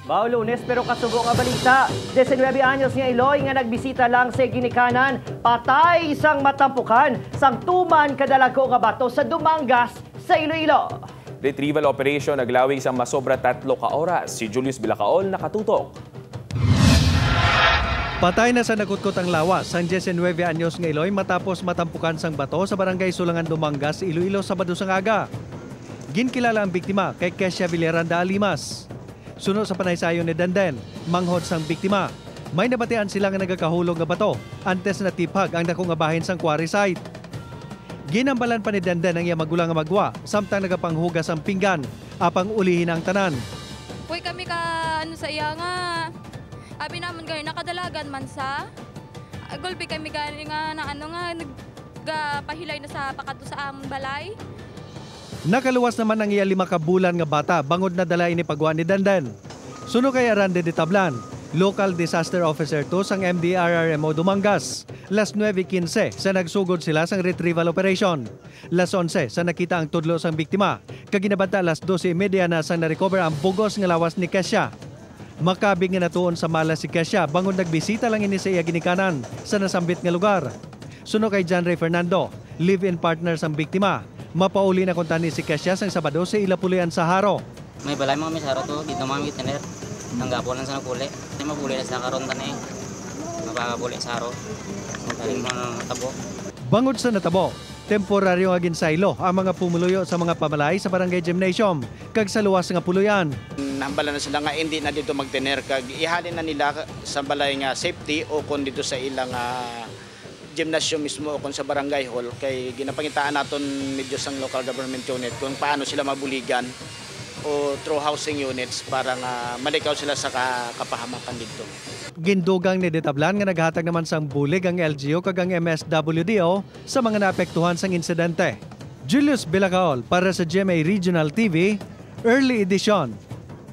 Bao Lunes pero kasugo nga balita. 19 anyos nga Iloy nga nagbisita lang sa ginikanan. Patay isang matampukan sang tuman kadalako nga bato sa Dumangas sa Iloilo. Retrieval operation naglawig sa masobra 3 ka oras. Si Julius Bilacaol nakatutok. Patay na sa nakutkot ang lawas ang 19 anyos nga Iloy matapos matampukan sang bato sa barangay Sulangan Dumangas, Iloilo Sabado sang aga. Ginkilala ang biktima kay Kesha Villaranda Alimas. Sunod sa panaysayon ni Denden, manghod sang biktima. May nabatian sila nga nagakahulog nga bato antes na tipag ang dako nga bahin sang quarry site. Ginambalan pa ni Denden ang iya magulang nga magwa samtang nagapanghugas ang pinggan apang ulihin ang tanan. Uy kami ka sa iya nga. Abi naman gani nakadalagan man sa gulpi kami gani nga na nagpahilay na sa pakato sa amon balay. Nakaluwas naman ang iya 5 ka bulan nga bata bangod na dala ini pagwa ni Denden. Suno kay Arande de Tablan, Local Disaster Officer 2 sang MDRRMO Dumangas. Las 9:15 sa nagsugod sila sang retrieval operation. Las 11 sa nakita ang tudlo sang biktima. Kaginabanta las 12:30 na sang na-recover ang bugos nga lawas ni Kesha. Makabig nga natuon sa mala si Kesha bangod nagbisita lang ini sa iya ginikanan sa nasambit nga lugar. Suno kay John Ray Fernando, live-in partner sang biktima. Mapauli na kuntani si Kesha sang Sabado sa Ilapulian sa Haro. May balay mga misaro to, dito mga mitiner. Tanggapon lang sa nagpuli. May mapuli na sa karon tanay. Mapapuli sa Haro. Magaling mga tabo. Bangod sa natabo, temporaryo nga ginsaylo ang mga pumuluyo sa mga pamalay sa Barangay Gymnasium kag sa luwas nga puluyan. Nambala na sila nga hindi na dito magtener kag ihalin na nila sa balay nga safety o kon dito sa ilang gymnasium mismo o kung sa barangay hall kay ginapangitaan naton medyo sang local government unit kung paano sila mabuligan o through housing units para nga malikaw sila sa kapahamakan dito. Gindugang ni Detablan nga naghatag naman sang bulig ang LGU kag ang MSWDO sa mga naapektuhan sang insidente. Julius Bilacaol para sa GMA Regional TV, Early Edition.